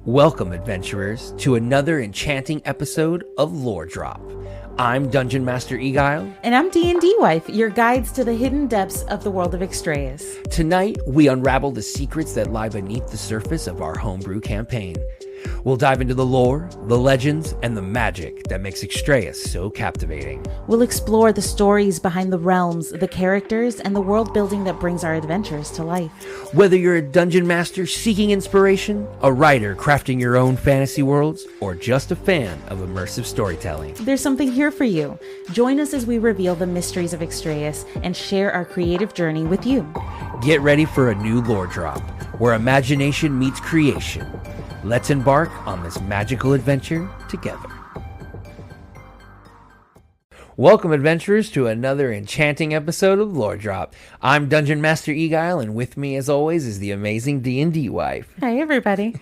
Welcome, adventurers, to another enchanting episode of Lore Drop. I'm Dungeon Master Eguile. And I'm D&D Wife, your guides to the hidden depths of the world of Extrayus. Tonight, we unravel the secrets that lie beneath the surface of our Homebrew campaign. We'll dive into the lore, the legends, and the magic that makes Extrayus so captivating. We'll explore the stories behind the realms, the characters, and the world building that brings our adventures to life. Whether you're a dungeon master seeking inspiration, a writer crafting your own fantasy worlds, or just a fan of immersive storytelling, there's something here for you. Join us as we reveal the mysteries of Extrayus and share our creative journey with you. Get ready for a new Lore Drop, where imagination meets creation. Let's embark on this magical adventure together. Welcome, adventurers, to another enchanting episode of Lore Drop. I'm Dungeon Master Eguile, and with me, as always, is the amazing D&D Wife. Hi, everybody.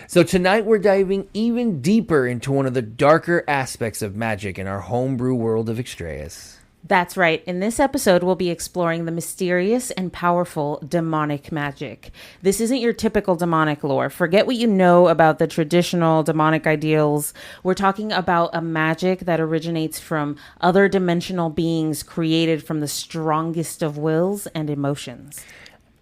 So tonight, we're diving even deeper into one of the darker aspects of magic in our homebrew world of Extrayus. That's right. In this episode, we'll be exploring the mysterious and powerful demonic magic. This isn't your typical demonic lore. Forget what you know about the traditional demonic ideals. We're talking about a magic that originates from other dimensional beings created from the strongest of wills and emotions.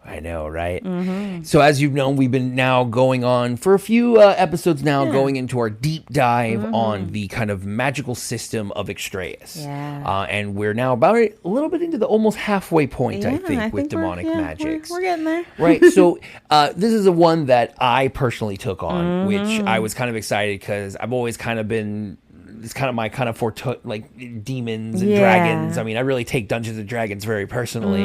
I know, right? Mm-hmm. So as you've known, we've been now going on for a few episodes now, going into our deep dive on the kind of magical system of Extrayus. Yeah. And we're now about a little bit into the almost halfway point, I think with demonic magics. We're getting there. Right. So this is a one that I personally took on, which I was kind of excited because I've always kind of been... It's kind of my kind of forte, like demons and dragons. I mean, I really take Dungeons and Dragons very personally.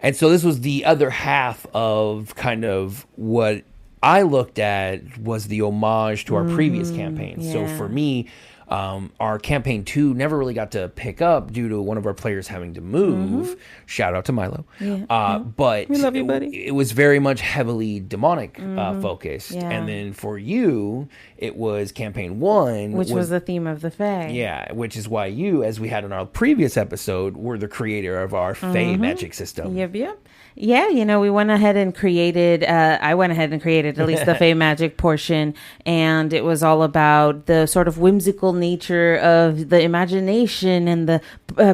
And so this was the other half of kind of what I looked at was the homage to our previous campaign. So for me, our campaign 2 never really got to pick up due to one of our players having to move. Shout out to Milo. But we love you, buddy. It was very much heavily demonic focused. And then for you, it was campaign 1. Which was the theme of the Fae. Yeah, which is why you, as we had in our previous episode, were the creator of our Fae magic system. Yep. Yeah, we went ahead and created, I went ahead and created at least the Fae magic portion, and it was all about the sort of whimsical nature of the imagination and the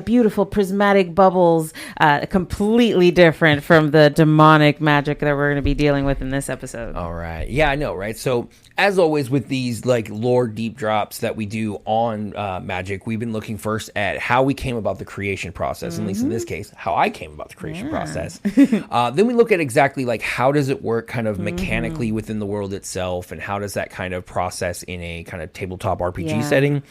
beautiful prismatic bubbles, completely different from the demonic magic that we're going to be dealing with in this episode. All right. Yeah, I know, right? So, as always with these like lore deep drops that we do on magic, we've been looking first at how we came about the creation process, at least in this case, how I came about the creation process. Then we look at exactly like how does it work kind of mechanically within the world itself, and how does that kind of process in a kind of tabletop RPG setting.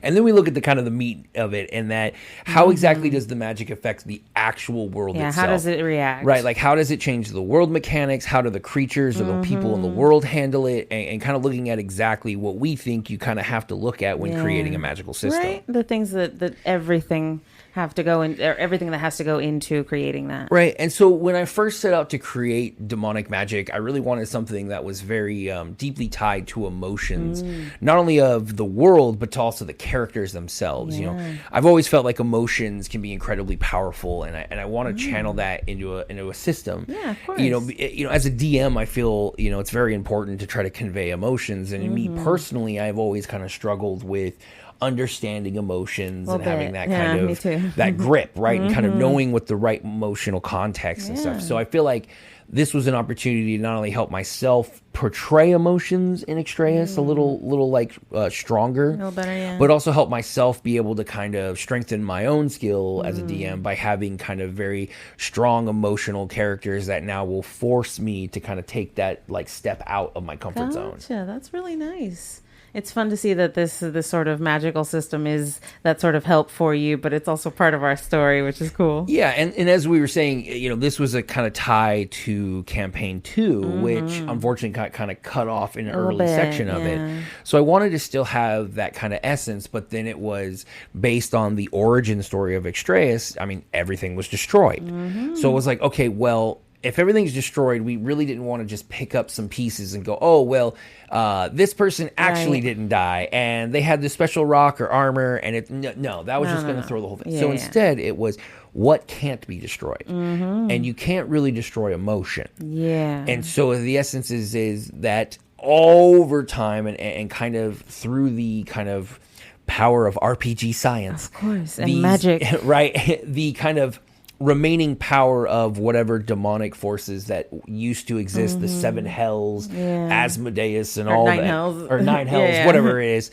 And then we look at the kind of the meat of it, and that how exactly does the magic affect the actual world itself? How does it react? Right, like how does it change the world mechanics? How do the creatures or the people in the world handle it? And kind of looking at exactly what we think you kind of have to look at when creating a magical system. Right, the things that everything have to go in, or everything that has to go into creating that. Right. And so when I first set out to create demonic magic, I really wanted something that was very deeply tied to emotions, not only of the world, but to also the characters themselves. I've always felt like emotions can be incredibly powerful, and I want to channel that into a system. Yeah, of course. As a DM, I feel, it's very important to try to convey emotions. And me personally, I've always kind of struggled with understanding emotions and having that kind of that grip, right? And kind of knowing what the right emotional context and stuff. So I feel like this was an opportunity to not only help myself portray emotions in Extrayus a little like stronger, a little better, but also help myself be able to kind of strengthen my own skill as a DM by having kind of very strong emotional characters that now will force me to kind of take that like step out of my comfort zone. That's really nice. It's fun to see that this sort of magical system is that sort of help for you, but it's also part of our story, which is cool. Yeah, and as we were saying, this was a kind of tie to campaign 2, which unfortunately got kind of cut off in an early section of it. So I wanted to still have that kind of essence, but then it was based on the origin story of Extrayus. I mean, everything was destroyed. So it was like, okay, well, if everything's destroyed, we really didn't want to just pick up some pieces and go, oh, well, this person actually didn't die, and they had this special rock or armor, and that was just going to throw the whole thing. So instead, it was, what can't be destroyed. And you can't really destroy emotion. Yeah. And so the essence is that over time and kind of through the kind of power of RPG science. Of course, and magic. Right? The kind of remaining power of whatever demonic forces that used to exist, the seven hells, Asmodeus, and all nine that, hells. or nine hells, Yeah. whatever it is.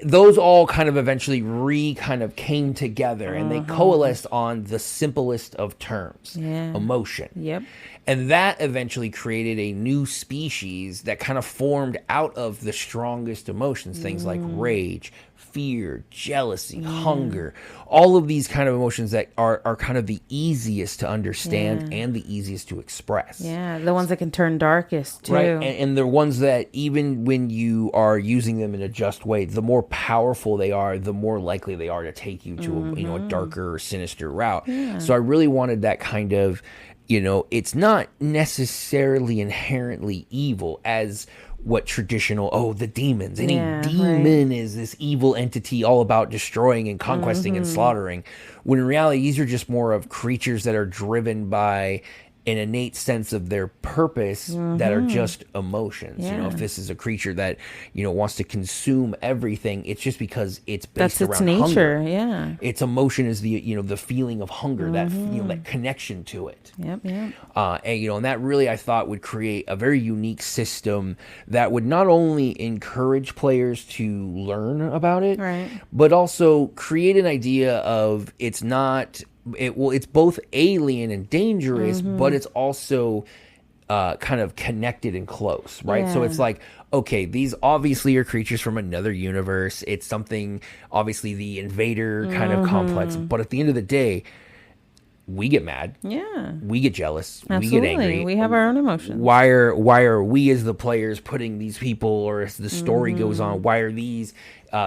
Those all kind of eventually kind of came together, and they coalesced on the simplest of terms, emotion. Yep. And that eventually created a new species that kind of formed out of the strongest emotions, things like rage, fear, jealousy, hunger, all of these kind of emotions that are kind of the easiest to understand and the easiest to express. Yeah, the ones that can turn darkest too. Right, and they're ones that even when you are using them in a just way, the more powerful they are, the more likely they are to take you to a darker or sinister route. Yeah. So I really wanted that kind of, it's not necessarily inherently evil as what traditional, the demons. Any demon is this evil entity all about destroying and conquesting and slaughtering. When in reality, these are just more of creatures that are driven by an innate sense of their purpose that are just emotions. If this is a creature that, wants to consume everything, it's just because it's based around nature. Hunger. Yeah. Its emotion is the feeling of hunger, that, that connection to it. Yep. And that really, I thought, would create a very unique system that would not only encourage players to learn about it, but also create an idea of it's both alien and dangerous, but it's also kind of connected and close, right? So it's like, okay, these obviously are creatures from another universe. It's something, obviously, the invader kind of complex, but at the end of the day, we get mad. Yeah. We get jealous. Absolutely. We get angry. We have our own emotions. Why are we as the players putting these people, or as the story goes on, why are these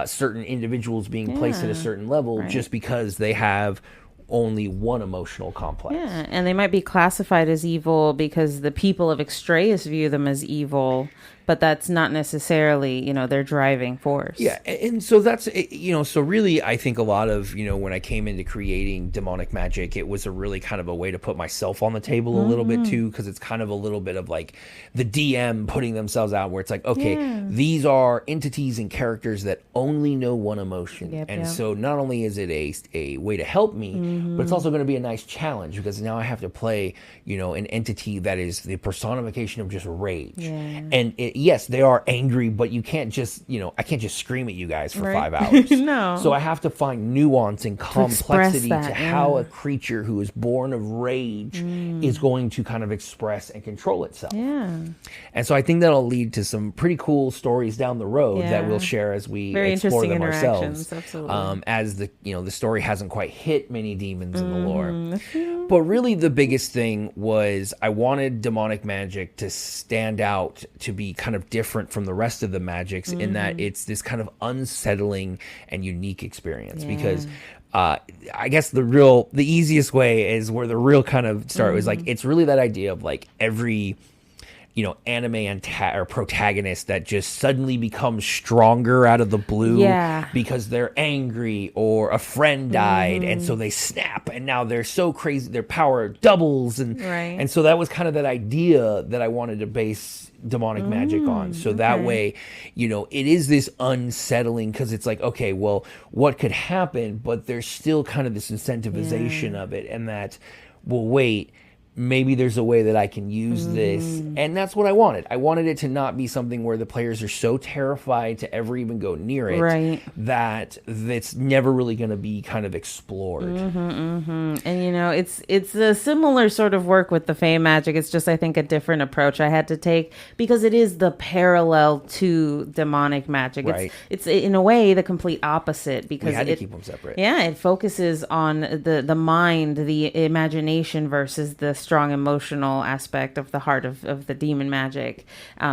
certain individuals being placed at a certain level just because they have only one emotional complex? Yeah, and they might be classified as evil because the people of Extrayus view them as evil, but that's not necessarily, their driving force. Yeah, and so that's, so really I think a lot of, when I came into creating demonic magic, it was a really kind of a way to put myself on the table a little bit too, because it's kind of a little bit of like the DM putting themselves out, where it's like, okay, these are entities and characters that only know one emotion. So not only is it a way to help me, but it's also going to be a nice challenge, because now I have to play, an entity that is the personification of just rage. And yes, they are angry, but you can't just, I can't just scream at you guys for 5 hours. No. So I have to find nuance and complexity to how a creature who is born of rage is going to kind of express and control itself. And so I think that'll lead to some pretty cool stories down the road that we'll share as we explore them ourselves. Absolutely. As the story hasn't quite hit many demons in the lore. But really the biggest thing was I wanted demonic magic to stand out, to be kind of different from the rest of the magics, in that it's this kind of unsettling and unique experience. Because I guess the easiest way is where the real kind of start was like, it's really that idea of like every anime or protagonist that just suddenly becomes stronger out of the blue because they're angry or a friend died, and so they snap, and now they're so crazy, their power doubles, and so that was kind of that idea that I wanted to base demonic magic on. So that way, it is this unsettling, because it's like, okay, well, what could happen? But there's still kind of this incentivization of it, and that, well, wait, maybe there's a way that I can use this. And that's what I wanted. I wanted it to not be something where the players are so terrified to ever even go near it that it's never really going to be kind of explored. And it's a similar sort of work with the Fey magic. It's just, I think, a different approach I had to take, because it is the parallel to demonic magic. It's in a way the complete opposite, because we had to keep them separate. It focuses on the mind, the imagination versus the strong emotional aspect of the heart of the demon magic.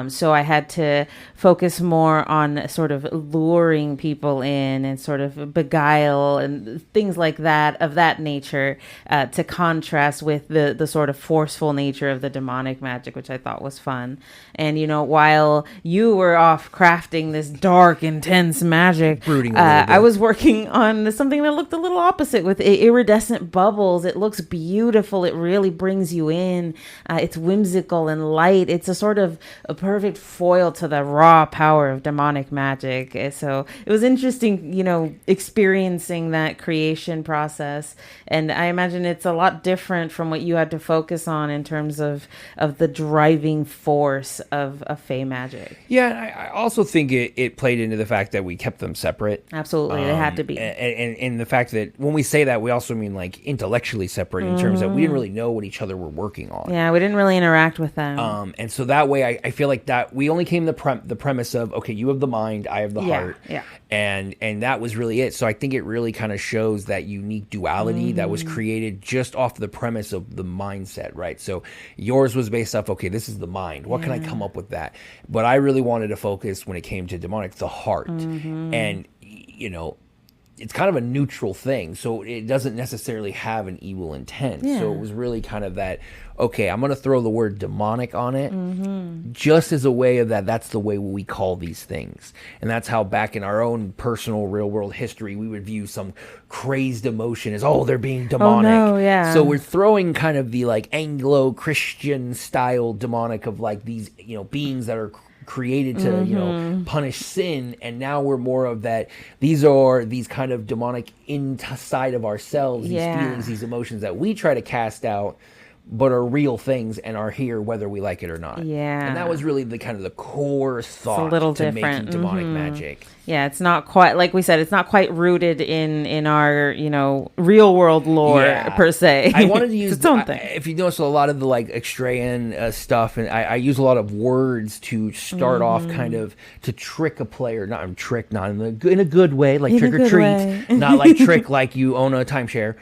So I had to focus more on sort of luring people in and sort of beguile and things like that, of that nature, to contrast with the sort of forceful nature of the demonic magic, which I thought was fun. And, while you were off crafting this dark, intense magic, I was working on something that looked a little opposite with iridescent bubbles. It looks beautiful. It really brings you in. It's whimsical and light. It's a sort of a perfect foil to the raw power of demonic magic. So it was interesting, experiencing that creation process. And I imagine it's a lot different from what you had to focus on in terms of the driving force of Fey magic. Yeah, I also think it played into the fact that we kept them separate. Absolutely, they had to be. And the fact that when we say that, we also mean like intellectually separate in terms that we didn't really know what each other were working on. Yeah, we didn't really interact with them. And so that way, I feel like that we only came to the premise of, okay, you have the mind, I have the heart. Yeah. And that was really it. So I think it really kind of shows that unique duality that was created just off the premise of the mindset, right? So yours was based off, okay, this is the mind. What can I come up with that? But I really wanted to focus when it came to demonic, the heart. And, it's kind of a neutral thing. So it doesn't necessarily have an evil intent. Yeah. So it was really kind of that, okay, I'm going to throw the word demonic on it just as a way of that's the way we call these things. And that's how back in our own personal real world history, we would view some crazed emotion as, they're being demonic. Oh, no, yeah. So we're throwing kind of the like Anglo-Christian style demonic of like these, beings that are created to punish sin, and now we're more of that. These are these kind of demonic inside of ourselves, these feelings, these emotions that we try to cast out, but are real things and are here whether we like it or not. Yeah, and that was really the kind of the core thought it's a little to different. making demonic magic. Yeah, it's not quite, like we said, it's not quite rooted in our, real world lore per se. I wanted to use its own thing. If you notice a lot of the like Extrayan stuff, and I use a lot of words to start off kind of to trick a player, not in a good way, like trick or treat, not like trick like you own a timeshare,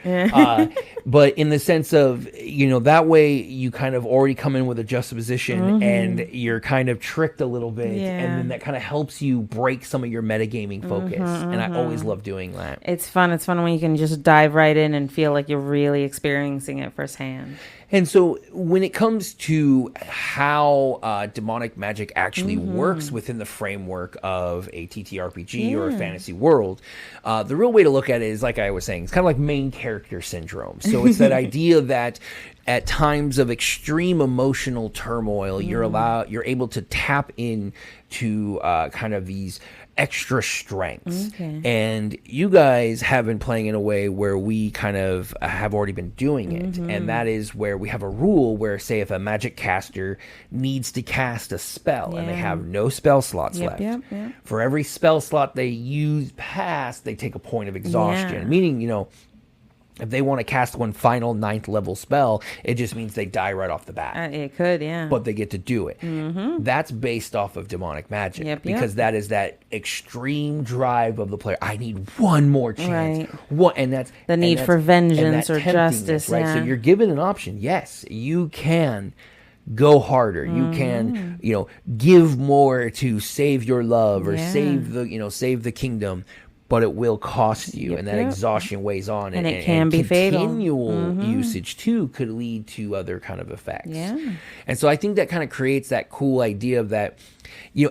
but in the sense of, that way you kind of already come in with a juxtaposition and you're kind of tricked a little bit, and then that kind of helps you break some of your metagaming focus, and I always love doing that. It's fun when you can just dive right in and feel like you're really experiencing it firsthand. And so when it comes to how demonic magic actually works within the framework of a TTRPG or a fantasy world, the real way to look at it is, like I was saying, it's kind of like main character syndrome. So it's that idea that at times of extreme emotional turmoil, you're able to tap into kind of these extra strengths. And you guys have been playing in a way where we kind of have already been doing it. And that is where we have a rule where, say, if a magic caster needs to cast a spell and they have no spell slots left, for every spell slot they use past, they take a point of exhaustion. Meaning, if they want to cast one final 9th level spell, it just means they die right off the bat. It could, but they get to do it. That's based off of demonic magic, because that is that extreme drive of the player. I need one more chance. And that's the need for vengeance or justice, right? So you're given an option. Yes, you can go harder. You can, give more to save your love or save the kingdom. But it will cost you, and that exhaustion weighs on it. And it can be fatal. Continual usage, too, could lead to other kind of effects. And so I think that kind of creates that cool idea of that,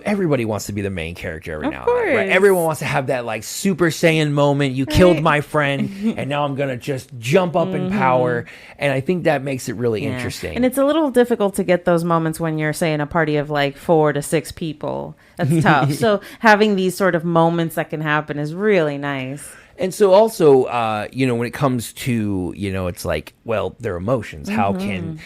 everybody wants to be the main character every now and then, right? Everyone wants to have that, like, Super Saiyan moment. You killed my friend, and now I'm going to just jump up in power. And I think that makes it really interesting. And it's a little difficult to get those moments when you're, say, in a party of, like, 4 to 6 people. That's tough. So having these sort of moments that can happen is really nice. And so also, when it comes to, it's like, well, they're emotions. How can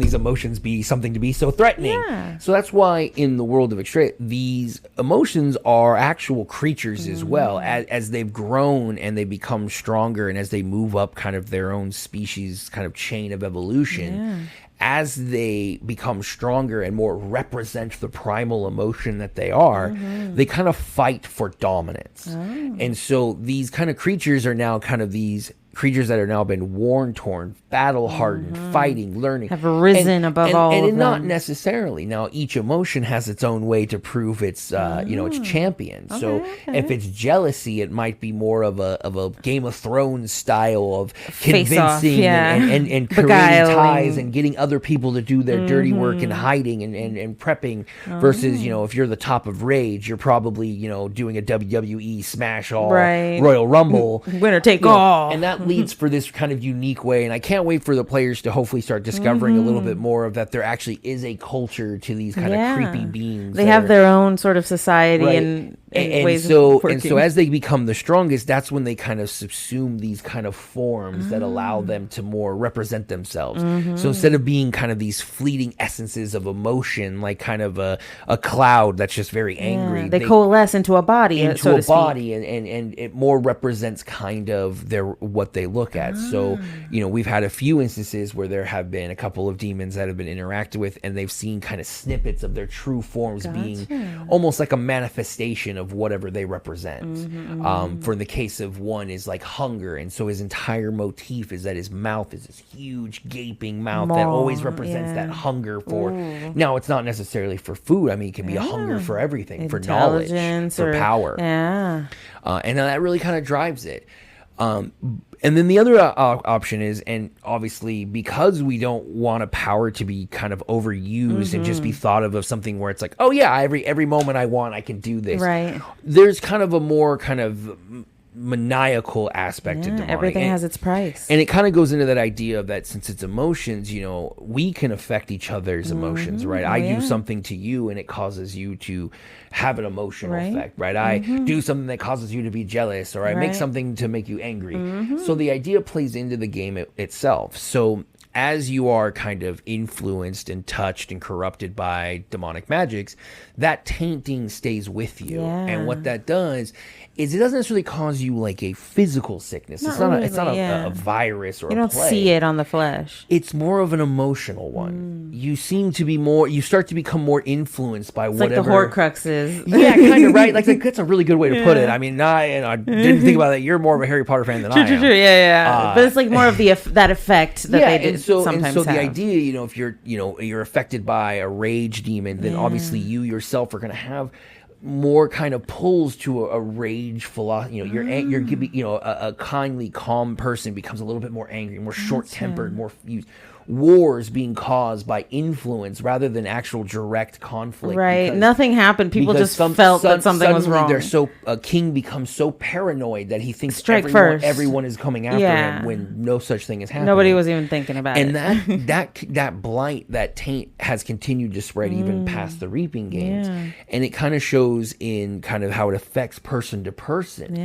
these emotions be something to be so threatening? So that's why in the world of Extrayus, these emotions are actual creatures as well. As they've grown and they become stronger, and as they move up kind of their own species kind of chain of evolution, as they become stronger and more represent the primal emotion that they are, they kind of fight for dominance. And so these kind of creatures are now kind of these creatures that are now been worn, torn, battle hardened, fighting, learning, have risen above all of them. not necessarily. Now, each emotion has its own way to prove its its champion. So if it's jealousy, it might be more of a Game of Thrones style of convincing and creating ties and getting other people to do their dirty work and hiding and prepping. Versus, if you're the top of Rage, you're probably doing a WWE Smash All Royal Rumble, winner take all, and that leads for this kind of unique way. And I can't wait for the players to hopefully start discovering a little bit more of that. There actually is a culture to these kind of creepy beings. They have their own sort of society and ways of working. And so as they become the strongest, that's when they kind of subsume these kind of forms that allow them to more represent themselves. So instead of being kind of these fleeting essences of emotion, like kind of a cloud that's just very angry, they coalesce into a body, and it more represents kind of what they look at. So we've had a few instances where there have been a couple of demons that have been interacted with, and they've seen kind of snippets of their true forms being almost like a manifestation of whatever they represent. For the case of one is like hunger, and so his entire motif is that his mouth is this huge gaping mouth that always represents that hunger for. Now, it's not necessarily for food. I mean, it can be a hunger for everything, for knowledge, for power. And that really kind of drives it. And then the other option is, and obviously because we don't want a power to be kind of overused and just be thought of something where it's like, oh yeah, every moment I want, I can do this. Right. There's kind of a more kind of maniacal aspect to demonic. Everything has its price. And it kind of goes into that idea of that since it's emotions, we can affect each other's emotions, right? I do something to you and it causes you to have an emotional effect, right? I do something that causes you to be jealous, or I make something to make you angry. So the idea plays into the game itself. So as you are kind of influenced and touched and corrupted by demonic magics, that tainting stays with you. And what that does is it doesn't necessarily cause you like a physical sickness. It's not a virus or a plague. You don't see it on the flesh. It's more of an emotional one. You start to become more influenced by whatever. Like the Horcruxes. Yeah, kind of, right? Like that's a really good way to put it. I mean, I didn't think about that. You're more of a Harry Potter fan than I am. True. Yeah. But it's like more of that effect that they did sometimes have. The idea, if you're affected by a rage demon, then obviously you yourself are going to have more kind of pulls to a rage philosophy. A kindly, calm person becomes a little bit more angry, more short-tempered, more wars being caused by influence rather than actual direct conflict. Right. Nothing happened. People just felt that something was wrong. A king becomes so paranoid that he thinks everyone is coming after him when no such thing is happening. Nobody was even thinking about it. And that blight, that taint has continued to spread even past the reaping games. And it kind of shows in kind of how it affects person to person.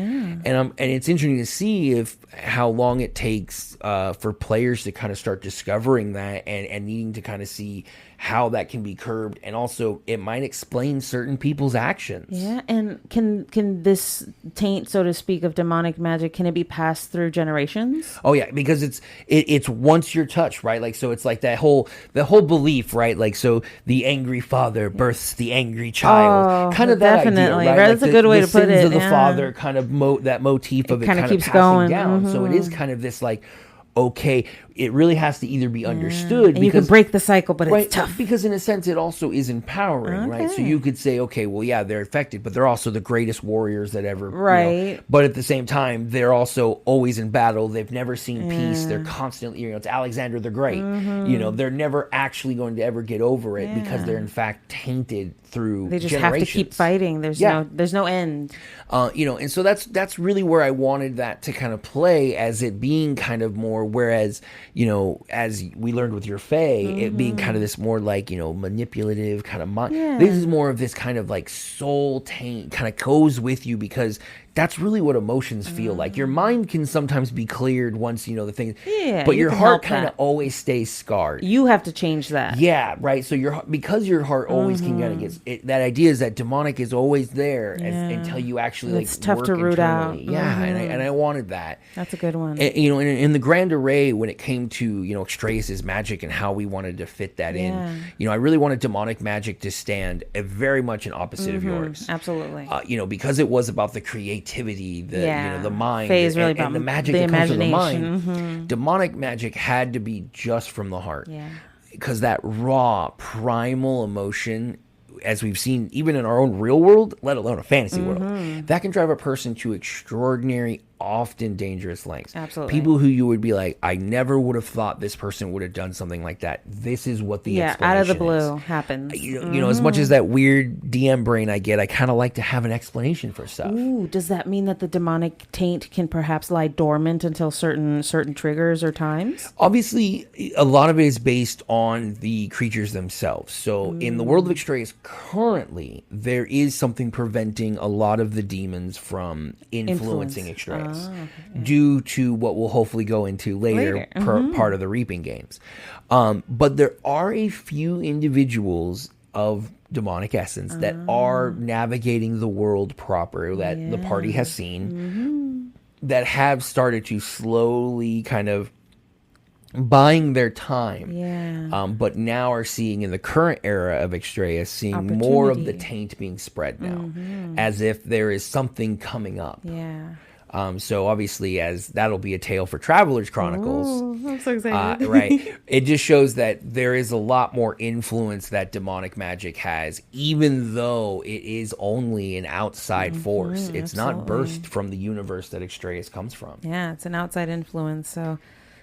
And it's interesting to see how long it takes for players to kind of start discovering that and needing to kind of see how that can be curbed, and also it might explain certain people's actions. And can this taint, so to speak, of demonic magic, can it be passed through generations? Oh yeah, because it's once you're touched, right? Like, so it's like the whole belief, right? Like, so the angry father births the angry child, kind of that idea, right? That's a good way to put it. The sins of the father, kind of that motif of it kind of keeps going down. So it is kind of this like, okay, it really has to either be understood, and you can break the cycle, but it's tough because in a sense it also is empowering, right? So you could say, okay, well, yeah, they're affected, but they're also the greatest warriors that ever, right? But at the same time, they're also always in battle. They've never seen peace. They're constantly, it's Alexander the Great. They're never actually going to ever get over it because they're in fact tainted through. They just have to keep fighting. There's no end. And so that's really where I wanted that to kind of play, as it being kind of more, whereas, as we learned with your Fae, it being kind of this more like, manipulative kind of mind. This is more of this kind of like soul taint, kind of goes with you, because that's really what emotions feel like. Your mind can sometimes be cleared once you know the thing, but your heart kind of always stays scarred. You have to change that. Yeah, right. So because your heart always can kind of get it, that idea is that demonic is always there until you actually it's tough to root out. Yeah, and I wanted that. That's a good one. And, in the grand array, when it came to Extrayus' magic and how we wanted to fit that in, I really wanted demonic magic to stand very much an opposite of yours. Absolutely. Because it was about the creativity creativity, the mind, Fae is really and about the magic the that comes from the imagination. mind. Demonic magic had to be just from the heart. Yeah. Because that raw, primal emotion, as we've seen even in our own real world, let alone a fantasy world, that can drive a person to extraordinary, often dangerous lengths. Absolutely. People who you would be like, I never would have thought this person would have done something like that. This is what the explanation out of the is. blue happens. You know, as much as that weird DM brain I get, I kind of like to have an explanation for stuff. Ooh, does that mean that the demonic taint can perhaps lie dormant until certain triggers or times? Obviously, a lot of it is based on the creatures themselves. So in the world of Extrayus, currently, there is something preventing a lot of the demons from influencing Extrayus due to what we'll hopefully go into later. Part of the Reaping games. But there are a few individuals of demonic essence that are navigating the world proper that the party has seen that have started to slowly kind of buying their time, but now are seeing in the current era of Extrayus, seeing more of the taint being spread now, as if there is something coming up. So obviously, as that'll be a tale for Traveler's Chronicles. Ooh, I'm so excited. Right. It just shows that there is a lot more influence that demonic magic has, even though it is only an outside force. It's not birthed from the universe that Extrayus comes from. Yeah, it's an outside influence, so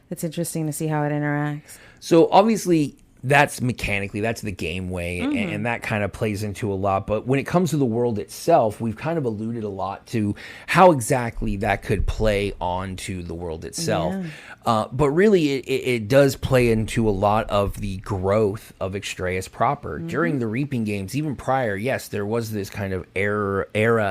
it's interesting to see how it interacts. So obviously, that's mechanically, that's the game way, and that kind of plays into a lot. But when it comes to the world itself, we've kind of alluded a lot to how exactly that could play onto the world itself. But really, it does play into a lot of the growth of Extrayus proper. During the Reaping games, even prior, yes, there was this kind of era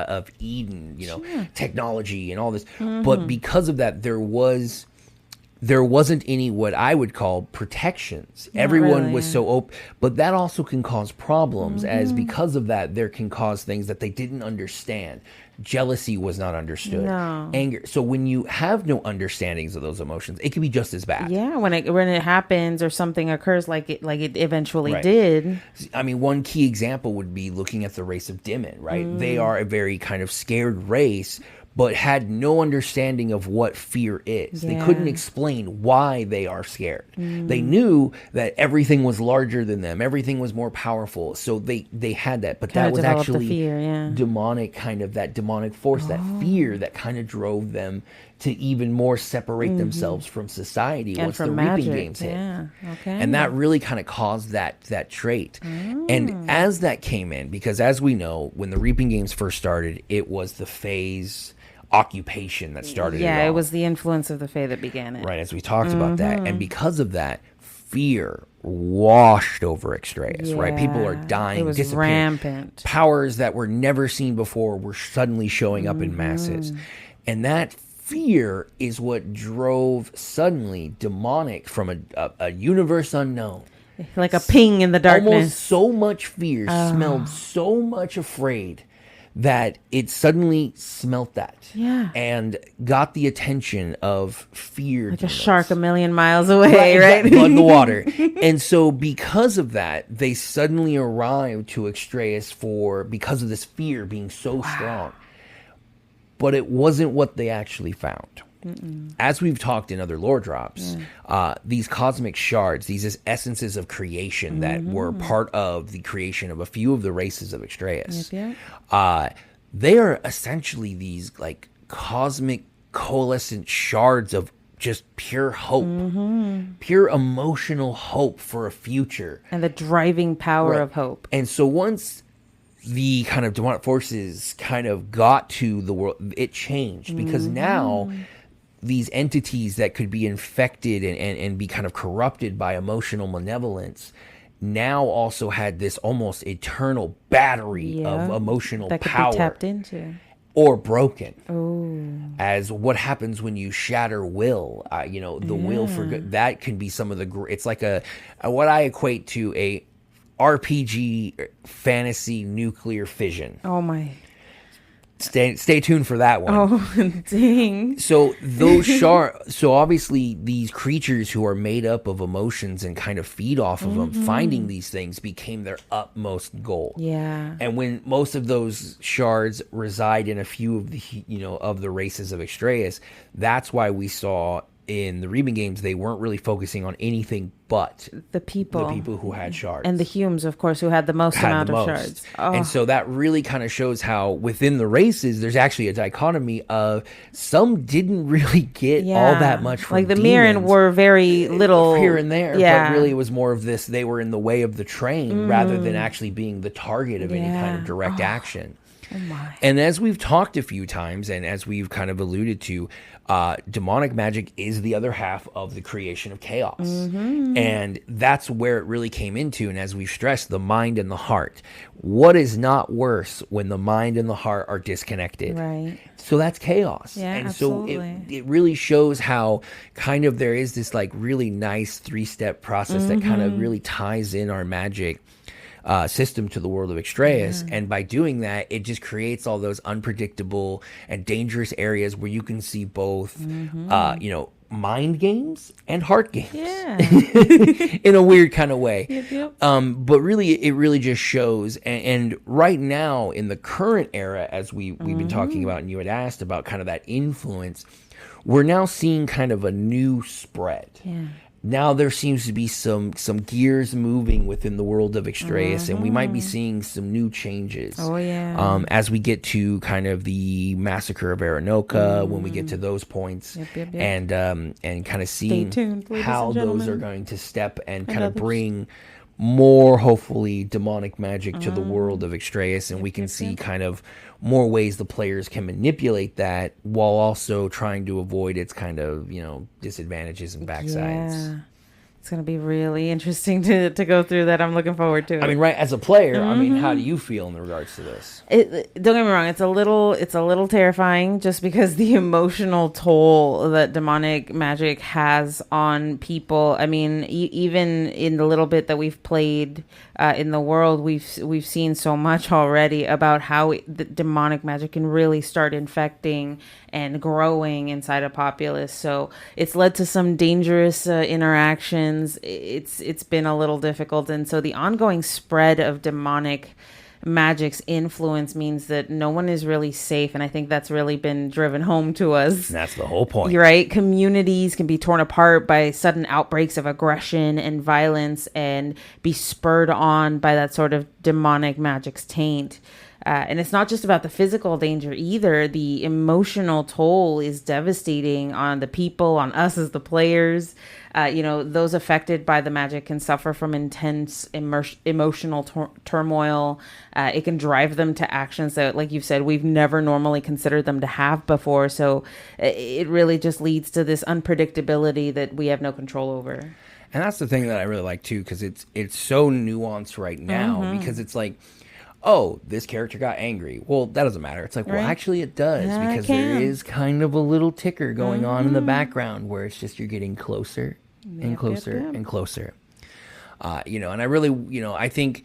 of Eden, technology and all this. But because of that, there wasn't any what I would call protections. Everyone was so open, but that also can cause problems, as because of that, there can cause things that they didn't understand. Jealousy was not understood. Anger. So when you have no understandings of those emotions, it can be just as bad. Yeah, when it happens or something occurs like it eventually did. I mean, one key example would be looking at the race of Dimmin, right? They are a very kind of scared race, but had no understanding of what fear is. They couldn't explain why they are scared. They knew that everything was larger than them, everything was more powerful, so they had that. But that was actually fear, demonic, kind of that demonic force, that fear that kind of drove them to even more separate themselves from society once the Reaping games hit. And that really kind of caused that trait. And as that came in, because as we know, when the Reaping games first started, it was the phase occupation that started it was the influence of the Fae that began it. Right, as we talked about that. And because of that, fear washed over Extrayus, right? People are dying, it was disappearing. rampant. Powers that were never seen before were suddenly showing up in masses. And that fear is what drove suddenly demonic from a universe unknown. Like a ping in the darkness. Almost so much fear, smelled so much afraid, that it suddenly smelt that and got the attention of fear. Like demons. A shark a million miles away, right? Blood in the water. And so because of that, they suddenly arrived to Extrayus because of this fear being so strong. But it wasn't what they actually found. As we've talked in other lore drops, these cosmic shards, these essences of creation that were part of the creation of a few of the races of Extrayus, they are essentially these like cosmic coalescent shards of just pure hope, pure emotional hope for a future. And the driving power of hope. And so once the kind of demonic forces kind of got to the world, it changed because now these entities that could be infected and be kind of corrupted by emotional malevolence now also had this almost eternal battery of emotional that could power be tapped into or broken. As what happens when you shatter will, the will for good, that can be some of the it's like a what I equate to a RPG fantasy nuclear fission. Oh my. Stay tuned for that one. Oh, dang. So those shards, so obviously these creatures who are made up of emotions and kind of feed off of them, finding these things became their utmost goal. Yeah. And when most of those shards reside in a few of the, of the races of Extrayus, that's why we saw in the Reben games, they weren't really focusing on anything but the people who had shards. And the Humes, of course, who had the most amount of shards. Oh. And so that really kind of shows how within the races, there's actually a dichotomy of some didn't really get all that much from like the demons. Mirren were very little here and there, yeah. but really it was more of this, they were in the way of the train rather than actually being the target of any kind of direct action. Oh my. And as we've talked a few times, and as we've kind of alluded to, demonic magic is the other half of the creation of chaos. And that's where it really came into. And as we've stressed, the mind and the heart. What is not worse when the mind and the heart are disconnected? Right. So that's chaos. Yeah, and absolutely. So it really shows how kind of there is this like really nice 3-step process that kind of really ties in our magic system to the world of Extrayus, and by doing that, it just creates all those unpredictable and dangerous areas where you can see both, mind games and heart games, in a weird kind of way. But really, it really just shows. And right now, in the current era, as we've been talking about, and you had asked about kind of that influence, we're now seeing kind of a new spread. Yeah. Now there seems to be some gears moving within the world of Extrayus, and we might be seeing some new changes. Oh, yeah. As we get to kind of the massacre of Aranoka, when we get to those points, and kind of seeing how those are going to step and kind of bring more, hopefully, demonic magic to the world of Extrayus, and we can see kind of more ways the players can manipulate that while also trying to avoid its kind of, disadvantages and backsides. Yeah. It's going to be really interesting to go through that. I'm looking forward to it. I mean, right, as a player, I mean, how do you feel in regards to this? Don't get me wrong, it's a little terrifying just because the emotional toll that demonic magic has on people. I mean, even in the little bit that we've played in the world, we've seen so much already about how the demonic magic can really start infecting and growing inside a populace. So it's led to some dangerous interactions. It's been a little difficult, and so the ongoing spread of demonic magic's influence means that no one is really safe, and I think that's really been driven home to us. And that's the whole point. You're right. Communities can be torn apart by sudden outbreaks of aggression and violence and be spurred on by that sort of demonic magic's taint. And it's not just about the physical danger either. The emotional toll is devastating on the people, on us as the players. Those affected by the magic can suffer from intense emotional turmoil. It can drive them to actions that, like you've said, we've never normally considered them to have before. So it really just leads to this unpredictability that we have no control over. And that's the thing that I really like too, because it's so nuanced right now, because it's like, oh, this character got angry. Well, that doesn't matter. It's like, well, actually it does, because there is kind of a little ticker going on in the background where it's just you're getting closer and closer and closer. And I really, I think,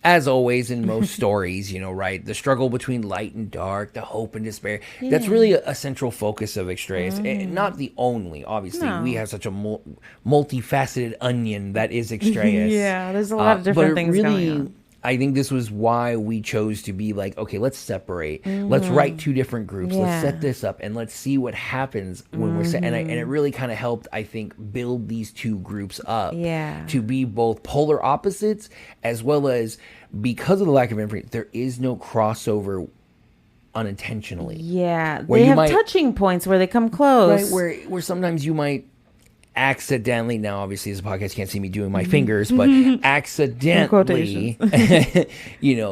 as always in most stories, right, the struggle between light and dark, the hope and despair, that's really a central focus of Extrayus. And not the only, obviously. No. We have such a multifaceted onion that is Extrayus. There's a lot of different things going on. I think this was why we chose to be like, okay, let's separate. Let's write 2 different groups. Let's set this up and let's see what happens when we're set. And it really kind of helped, I think, build these 2 groups up to be both polar opposites, as well as, because of the lack of information, there is no crossover unintentionally. Yeah, they have touching points where they come close. Right, where sometimes you might accidentally, now obviously as a podcast you can't see me doing my fingers, but accidentally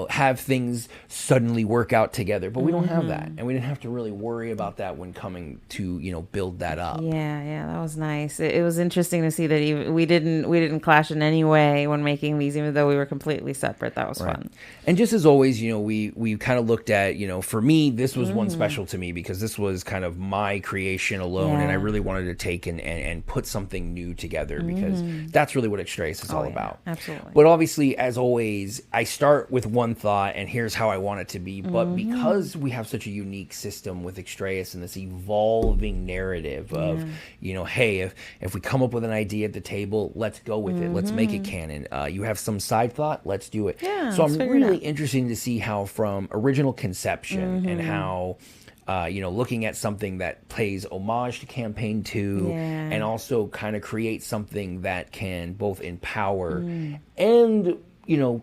have things suddenly work out together, but we don't have that, and we didn't have to really worry about that when coming to build that up. That was nice. It was interesting to see that we didn't clash in any way when making these, even though we were completely separate. That was fun. And just as always, we kind of looked at, for me, this was one special to me because this was kind of my creation alone, and I really wanted to take and put something new together, because that's really what Extrayus is all about. Absolutely. But obviously, as always, I start with one thought and here's how I want it to be. But because we have such a unique system with Extrayus and this evolving narrative of, hey, if we come up with an idea at the table, let's go with it. Let's make it canon. You have some side thought, let's do it. Yeah, so I'm really interested to see how from original conception and how looking at something that pays homage to campaign 2 and also kind of create something that can both empower and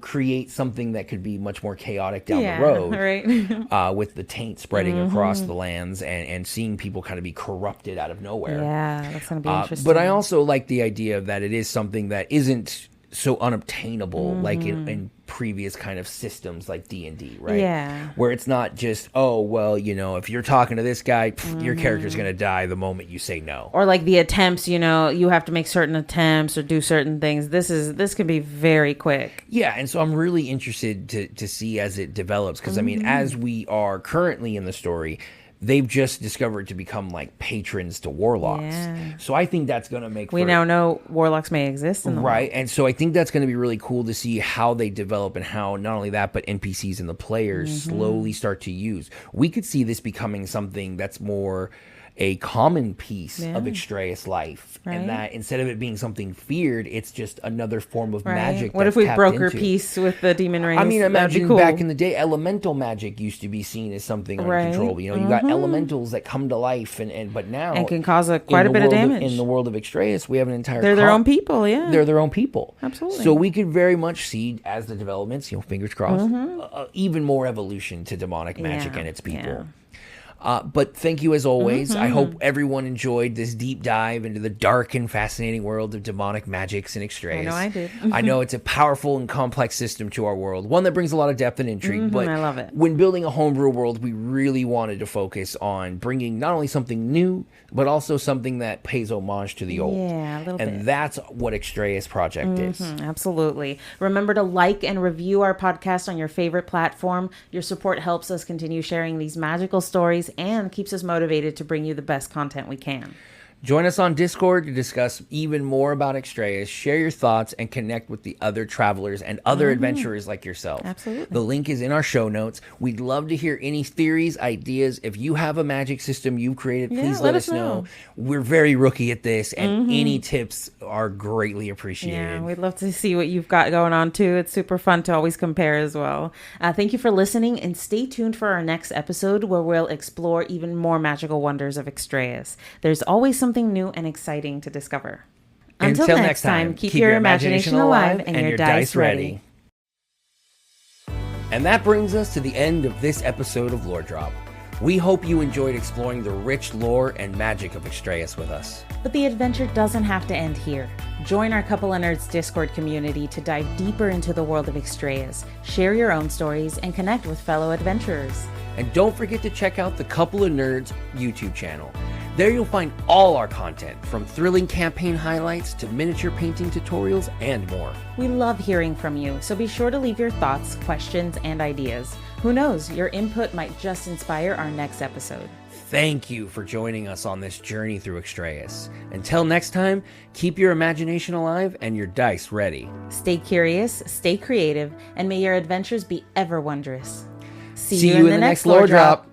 create something that could be much more chaotic down the road, right? With the taint spreading across the lands and seeing people kind of be corrupted out of nowhere. Yeah, that's going to be interesting. But I also like the idea that it is something that isn't so unobtainable like in previous kind of systems like D&D, right? Yeah. Where it's not just, if you're talking to this guy, your character's going to die the moment you say no. Or like the attempts, you have to make certain attempts or do certain things. This can be very quick. Yeah, and so I'm really interested to see as it develops, because as we are currently in the story, they've just discovered to become like patrons to warlocks. Yeah. So I think that's going to make we now know warlocks may exist in the right world. And so I think that's going to be really cool to see how they develop and how not only that but NPCs and the players slowly start to use. We could see this becoming something that's more a common piece of Extrayus life, and that instead of it being something feared, it's just another form of magic. What if we broke our peace with the demon rings? I mean, imagine back in the day, elemental magic used to be seen as something uncontrollable. You got elementals that come to life, but now and can cause quite a bit of damage. In the world of Extrayus, we have an entire. They're their own people. Yeah, they're their own people. Absolutely. So we could very much see as the developments, fingers crossed, even more evolution to demonic magic and its people. Yeah. But thank you as always. I hope everyone enjoyed this deep dive into the dark and fascinating world of demonic magics and Extrayus. I know I did. I know it's a powerful and complex system to our world, one that brings a lot of depth and intrigue. But I love it. When building a homebrew world, we really wanted to focus on bringing not only something new, but also something that pays homage to the old. Yeah, a little bit. And that's what Extrayus Project is. Absolutely. Remember to like and review our podcast on your favorite platform. Your support helps us continue sharing these magical stories and keeps us motivated to bring you the best content we can. Join us on Discord to discuss even more about Extrayus, share your thoughts, and connect with the other travelers and other adventurers like yourself. Absolutely. The link is in our show notes. We'd love to hear any theories, ideas. If you have a magic system you've created, please let us know. We're very rookie at this, and any tips are greatly appreciated. Yeah, we'd love to see what you've got going on, too. It's super fun to always compare as well. Thank you for listening, and stay tuned for our next episode where we'll explore even more magical wonders of Extrayus. There's always something new and exciting to discover. Until next time, keep your imagination alive and your dice ready. And that brings us to the end of this episode of Lore Drop. We hope you enjoyed exploring the rich lore and magic of Extrayus with us. But the adventure doesn't have to end here. Join our Couple of Nerds Discord community to dive deeper into the world of Extrayus, share your own stories, and connect with fellow adventurers. And don't forget to check out the Couple of Nerds YouTube channel. There you'll find all our content, from thrilling campaign highlights to miniature painting tutorials and more. We love hearing from you, so be sure to leave your thoughts, questions, and ideas. Who knows, your input might just inspire our next episode. Thank you for joining us on this journey through Extrayus. Until next time, keep your imagination alive and your dice ready. Stay curious, stay creative, and may your adventures be ever wondrous. See you in the next Lore Drop.